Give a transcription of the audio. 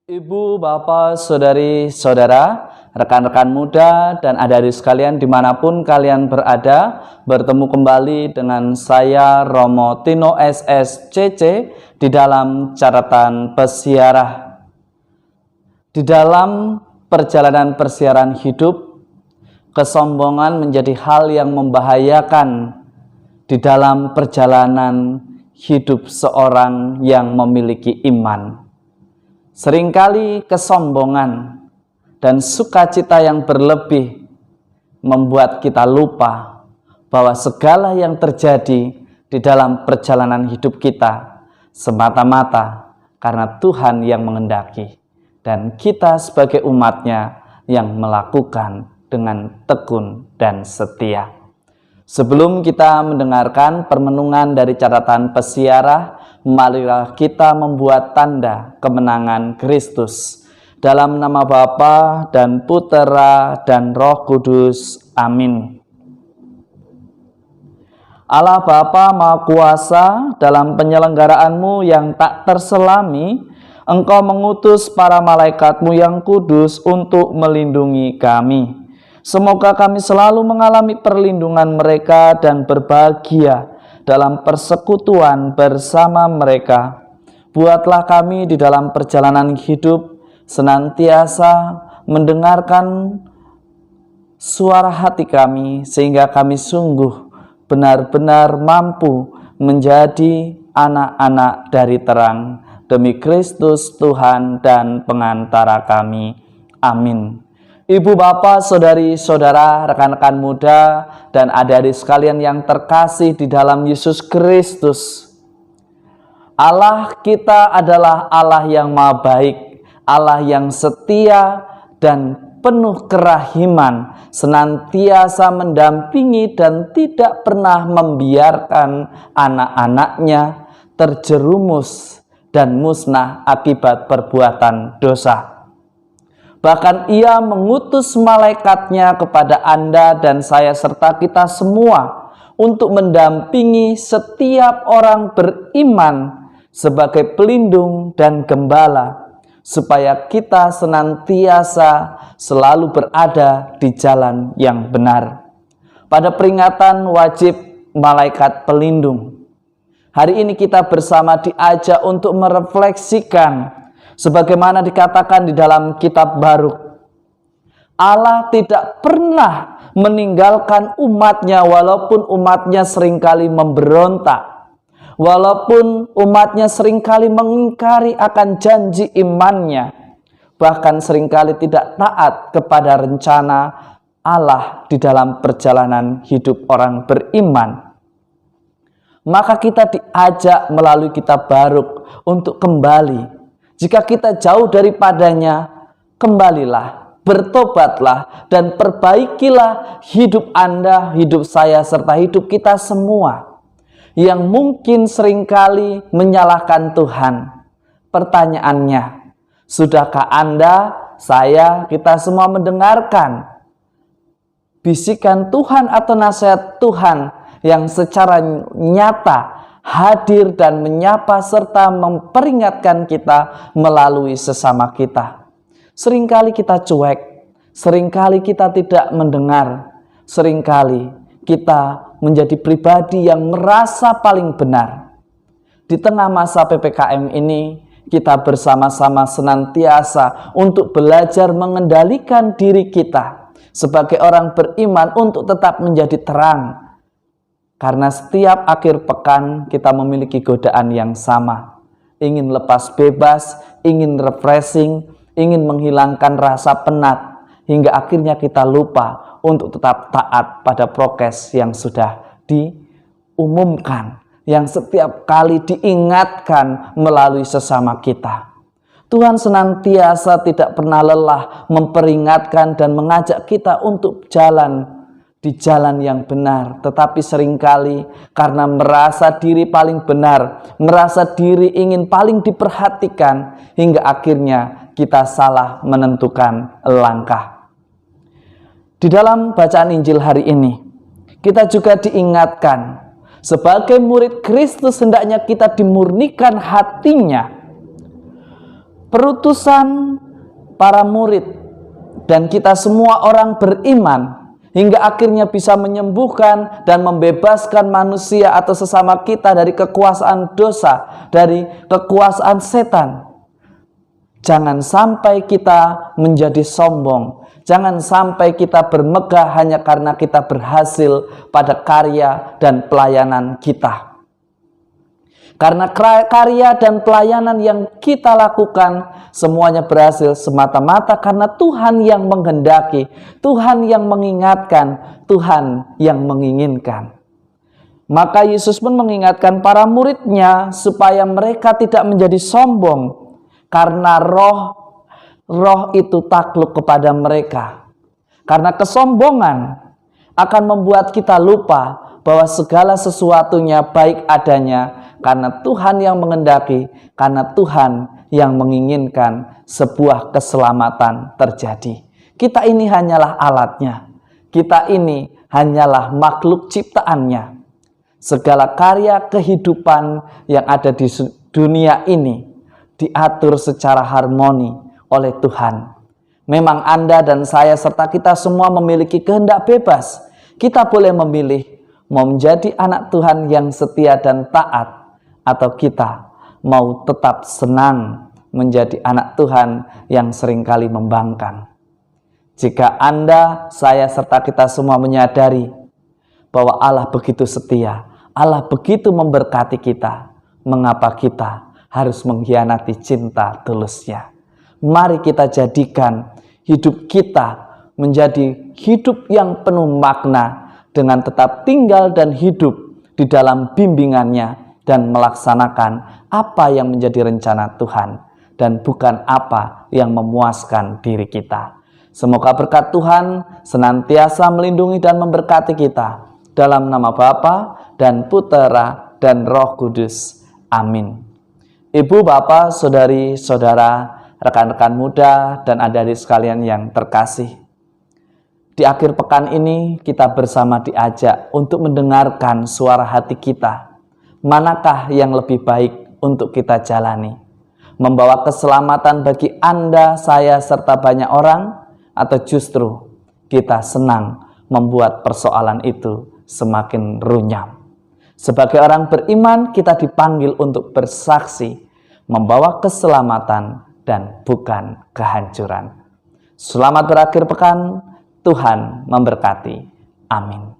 Ibu, bapak, saudari, saudara, rekan-rekan muda, dan adik-adik sekalian dimanapun kalian berada, bertemu kembali dengan saya Romo Tino SSCC di dalam catatan pesiarah. Di dalam perjalanan persiaran hidup, kesombongan menjadi hal yang membahayakan di dalam perjalanan hidup seorang yang memiliki iman. Seringkali kesombongan dan sukacita yang berlebih membuat kita lupa bahwa segala yang terjadi di dalam perjalanan hidup kita semata-mata karena Tuhan yang mengendaki dan kita sebagai umatnya yang melakukan dengan tekun dan setia. Sebelum kita mendengarkan permenungan dari catatan pesiarah, marilah kita membuat tanda kemenangan Kristus. Dalam nama Bapa dan Putera dan Roh Kudus. Amin. Allah Bapa Maha Kuasa, dalam penyelenggaraanmu yang tak terselami, Engkau mengutus para malaikatmu yang kudus untuk melindungi kami. Semoga kami selalu mengalami perlindungan mereka dan berbahagia dalam persekutuan bersama mereka. Buatlah kami di dalam perjalanan hidup senantiasa mendengarkan suara hati kami, sehingga kami sungguh benar-benar mampu menjadi anak-anak dari terang. Demi Kristus Tuhan dan pengantara kami. Amin. Ibu, bapak, saudari, saudara, rekan-rekan muda, dan adik-adik sekalian yang terkasih di dalam Yesus Kristus. Allah kita adalah Allah yang maha baik, Allah yang setia dan penuh kerahiman, senantiasa mendampingi dan tidak pernah membiarkan anak-anaknya terjerumus dan musnah akibat perbuatan dosa. Bahkan ia mengutus malaikatnya kepada Anda dan saya serta kita semua untuk mendampingi setiap orang beriman sebagai pelindung dan gembala, supaya kita senantiasa selalu berada di jalan yang benar. Pada peringatan wajib malaikat pelindung, hari ini kita bersama diajak untuk merefleksikan sebagaimana dikatakan di dalam kitab Baruk, Allah tidak pernah meninggalkan umatnya walaupun umatnya seringkali memberontak, walaupun umatnya seringkali mengingkari akan janji imannya, bahkan seringkali tidak taat kepada rencana Allah di dalam perjalanan hidup orang beriman. Maka kita diajak melalui kitab Baruk untuk kembali. Jika kita jauh daripadanya, kembalilah, bertobatlah, dan perbaikilah hidup Anda, hidup saya, serta hidup kita semua yang mungkin seringkali menyalahkan Tuhan. Pertanyaannya, sudahkah Anda, saya, kita semua mendengarkan bisikan Tuhan atau nasihat Tuhan yang secara nyata hadir dan menyapa serta memperingatkan kita melalui sesama kita? Seringkali kita cuek, seringkali kita tidak mendengar, seringkali kita menjadi pribadi yang merasa paling benar. Di tengah masa PPKM ini, kita bersama-sama senantiasa untuk belajar mengendalikan diri kita sebagai orang beriman untuk tetap menjadi terang. Karena setiap akhir pekan kita memiliki godaan yang sama. Ingin lepas bebas, ingin refreshing, ingin menghilangkan rasa penat. Hingga akhirnya kita lupa untuk tetap taat pada prokes yang sudah diumumkan. Yang setiap kali diingatkan melalui sesama kita. Tuhan senantiasa tidak pernah lelah memperingatkan dan mengajak kita untuk jalan di jalan yang benar, tetapi seringkali karena merasa diri paling benar, merasa diri ingin paling diperhatikan, hingga akhirnya kita salah menentukan langkah. Di dalam bacaan Injil hari ini, kita juga diingatkan, sebagai murid Kristus hendaknya kita dimurnikan hatinya perutusan para murid dan kita semua orang beriman hingga akhirnya bisa menyembuhkan dan membebaskan manusia atau sesama kita dari kekuasaan dosa, dari kekuasaan setan. Jangan sampai kita menjadi sombong. Jangan sampai kita bermegah hanya karena kita berhasil pada karya dan pelayanan kita. Karena karya dan pelayanan yang kita lakukan semuanya berhasil semata-mata karena Tuhan yang menghendaki, Tuhan yang mengingatkan, Tuhan yang menginginkan. Maka Yesus pun mengingatkan para muridnya supaya mereka tidak menjadi sombong karena roh itu takluk kepada mereka. Karena kesombongan akan membuat kita lupa bahwa segala sesuatunya baik adanya karena Tuhan yang menghendaki, karena Tuhan yang menginginkan sebuah keselamatan terjadi. Kita ini hanyalah alatnya. Kita ini hanyalah makhluk ciptaannya. Segala karya kehidupan yang ada di dunia ini diatur secara harmoni oleh Tuhan. Memang Anda dan saya serta kita semua memiliki kehendak bebas. Kita boleh memilih mau menjadi anak Tuhan yang setia dan taat, atau kita mau tetap senang menjadi anak Tuhan yang seringkali membangkang. Jika Anda, saya serta kita semua menyadari bahwa Allah begitu setia, Allah begitu memberkati kita, mengapa kita harus mengkhianati cinta tulusnya? Mari kita jadikan hidup kita menjadi hidup yang penuh makna dengan tetap tinggal dan hidup di dalam bimbingannya dan melaksanakan apa yang menjadi rencana Tuhan dan bukan apa yang memuaskan diri kita. Semoga berkat Tuhan senantiasa melindungi dan memberkati kita. Dalam nama Bapa dan Putera dan Roh Kudus. Amin. Ibu, Bapak, saudari, saudara, rekan-rekan muda, dan adik-adik sekalian yang terkasih. Di akhir pekan ini kita bersama diajak untuk mendengarkan suara hati kita. Manakah yang lebih baik untuk kita jalani? Membawa keselamatan bagi Anda, saya, serta banyak orang? Atau justru kita senang membuat persoalan itu semakin runyam? Sebagai orang beriman, kita dipanggil untuk bersaksi, membawa keselamatan dan bukan kehancuran. Selamat berakhir pekan, Tuhan memberkati. Amin.